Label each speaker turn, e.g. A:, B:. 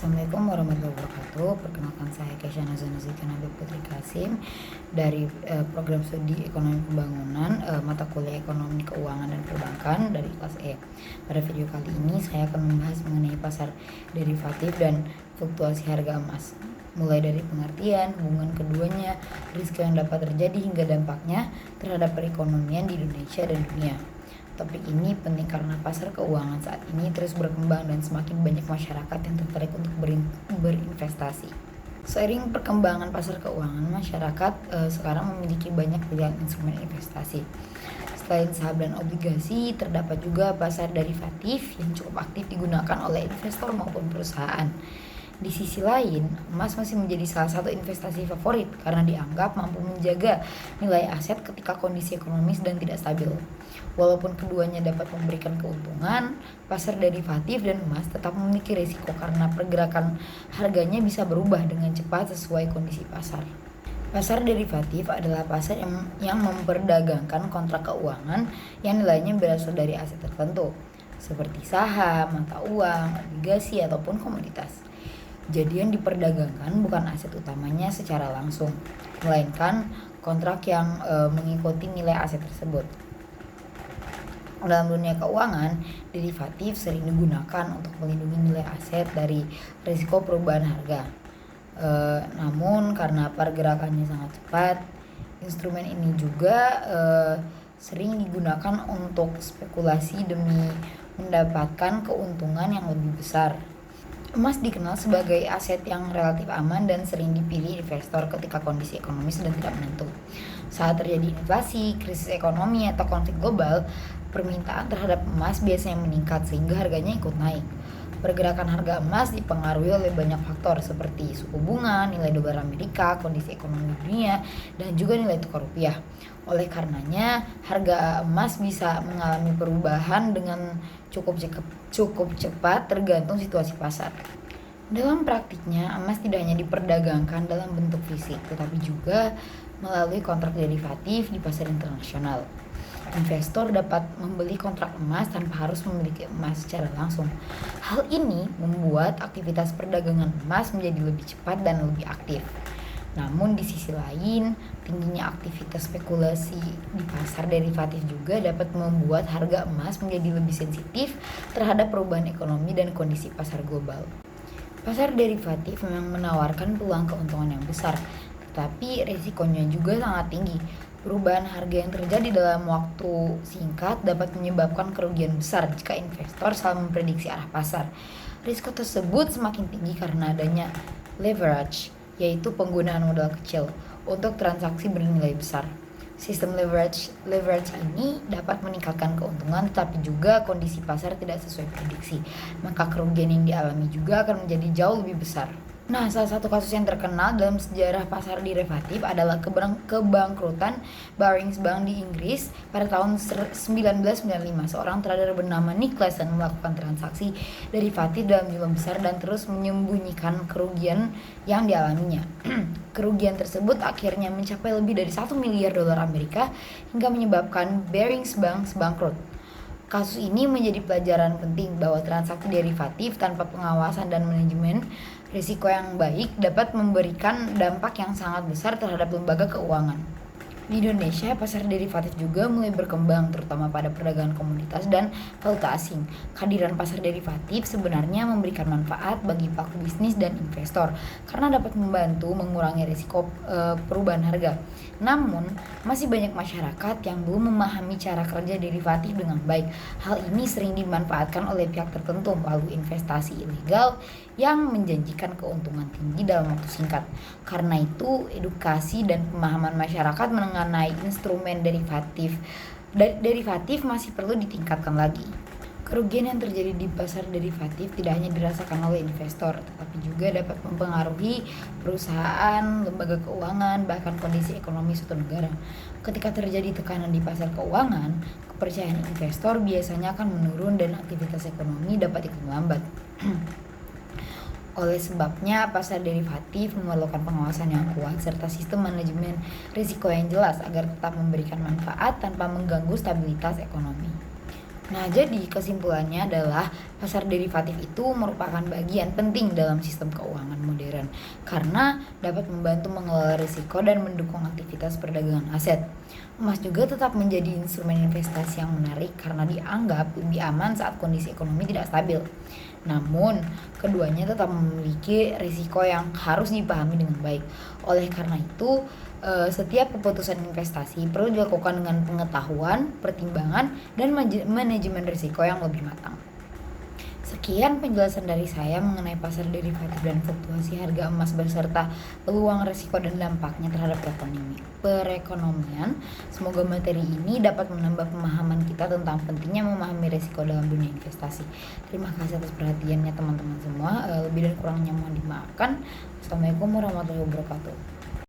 A: Assalamualaikum warahmatullahi wabarakatuh. Perkenalkan saya Kesha Nazanazika Nabi Putri Kasim dari program studi Ekonomi Pembangunan, mata kuliah Ekonomi Keuangan dan Perbankan dari kelas E. Pada video kali ini saya akan membahas mengenai pasar derivatif dan fluktuasi harga emas, mulai dari pengertian, hubungan keduanya, risiko yang dapat terjadi hingga dampaknya terhadap perekonomian di Indonesia dan dunia. Topik ini penting karena pasar keuangan saat ini terus berkembang dan semakin banyak masyarakat yang tertarik untuk berinvestasi. Seiring perkembangan pasar keuangan, masyarakat sekarang memiliki banyak pilihan instrumen investasi. Selain saham dan obligasi, terdapat juga pasar derivatif yang cukup aktif digunakan oleh investor maupun perusahaan. Di sisi lain, emas masih menjadi salah satu investasi favorit karena dianggap mampu menjaga nilai aset ketika kondisi ekonomi sedang tidak stabil. Walaupun keduanya dapat memberikan keuntungan, pasar derivatif dan emas tetap memiliki risiko karena pergerakan harganya bisa berubah dengan cepat sesuai kondisi pasar. Pasar derivatif adalah pasar yang memperdagangkan kontrak keuangan yang nilainya berasal dari aset tertentu, seperti saham, mata uang, obligasi, ataupun komoditas. Jadi yang diperdagangkan bukan aset utamanya secara langsung, melainkan kontrak yang mengikuti nilai aset tersebut. Dalam dunia keuangan, derivatif sering digunakan untuk melindungi nilai aset dari risiko perubahan harga. Namun karena pergerakannya sangat cepat, instrumen ini juga sering digunakan untuk spekulasi demi mendapatkan keuntungan yang lebih besar. Emas dikenal sebagai aset yang relatif aman dan sering dipilih investor ketika kondisi ekonomi sedang tidak menentu. Saat terjadi inflasi, krisis ekonomi, atau konflik global, permintaan terhadap emas biasanya meningkat sehingga harganya ikut naik. Pergerakan harga emas dipengaruhi oleh banyak faktor seperti suku bunga, nilai dolar Amerika, kondisi ekonomi dunia, dan juga nilai tukar rupiah. Oleh karenanya, harga emas bisa mengalami perubahan dengan cukup cepat tergantung situasi pasar. Dalam praktiknya, emas tidak hanya diperdagangkan dalam bentuk fisik, tetapi juga melalui kontrak derivatif di pasar internasional. Investor dapat membeli kontrak emas tanpa harus memiliki emas secara langsung. Hal ini membuat aktivitas perdagangan emas menjadi lebih cepat dan lebih aktif. Namun di sisi lain, tingginya aktivitas spekulasi di pasar derivatif juga dapat membuat harga emas menjadi lebih sensitif terhadap perubahan ekonomi dan kondisi pasar global. Pasar derivatif memang menawarkan peluang keuntungan yang besar, tetapi risikonya juga sangat tinggi. Perubahan harga yang terjadi dalam waktu singkat dapat menyebabkan kerugian besar jika investor salah memprediksi arah pasar. Risiko tersebut semakin tinggi karena adanya leverage, yaitu penggunaan modal kecil untuk transaksi bernilai besar. Sistem leverage ini dapat meningkatkan keuntungan, tetapi juga kondisi pasar tidak sesuai prediksi, maka kerugian yang dialami juga akan menjadi jauh lebih besar. Nah, salah satu kasus yang terkenal dalam sejarah pasar derivatif adalah kebangkrutan Barings Bank di Inggris pada tahun 1995. Seorang trader bernama Nick Leeson melakukan transaksi derivatif dalam jumlah besar dan terus menyembunyikan kerugian yang dialaminya. Kerugian tersebut akhirnya mencapai lebih dari 1 miliar dolar Amerika hingga menyebabkan Barings Bank bangkrut. Kasus ini menjadi pelajaran penting bahwa transaksi derivatif tanpa pengawasan dan manajemen risiko yang baik dapat memberikan dampak yang sangat besar terhadap lembaga keuangan. Di Indonesia, pasar derivatif juga mulai berkembang, terutama pada perdagangan komoditas dan valuta asing. Kehadiran pasar derivatif sebenarnya memberikan manfaat bagi pelaku bisnis dan investor karena dapat membantu mengurangi risiko perubahan harga. Namun, masih banyak masyarakat yang belum memahami cara kerja derivatif dengan baik. Hal ini sering dimanfaatkan oleh pihak tertentu melalui investasi ilegal yang menjanjikan keuntungan tinggi dalam waktu singkat. Karena itu, edukasi dan pemahaman masyarakat mengenai instrumen derivatif masih perlu ditingkatkan lagi. Kerugian yang terjadi di pasar derivatif tidak hanya dirasakan oleh investor, tetapi juga dapat mempengaruhi perusahaan, lembaga keuangan, bahkan kondisi ekonomi suatu negara. Ketika terjadi tekanan di pasar keuangan, kepercayaan investor biasanya akan menurun dan aktivitas ekonomi dapat ikut melambat. Oleh sebabnya, pasar derivatif memerlukan pengawasan yang kuat serta sistem manajemen risiko yang jelas agar tetap memberikan manfaat tanpa mengganggu stabilitas ekonomi. Nah, jadi kesimpulannya adalah pasar derivatif itu merupakan bagian penting dalam sistem keuangan modern karena dapat membantu mengelola risiko dan mendukung aktivitas perdagangan aset. Emas juga tetap menjadi instrumen investasi yang menarik karena dianggap lebih aman saat kondisi ekonomi tidak stabil. Namun, keduanya tetap memiliki risiko yang harus dipahami dengan baik. Oleh karena itu, setiap keputusan investasi perlu dilakukan dengan pengetahuan, pertimbangan, dan manajemen risiko yang lebih matang. Sekian penjelasan dari saya mengenai pasar derivatif dan fluktuasi harga emas beserta peluang risiko dan dampaknya terhadap perekonomian. Semoga materi ini dapat menambah pemahaman kita tentang pentingnya memahami risiko dalam dunia investasi. Terima kasih atas perhatiannya teman-teman semua. Lebih dan kurangnya mohon dimaafkan. Assalamualaikum warahmatullahi wabarakatuh.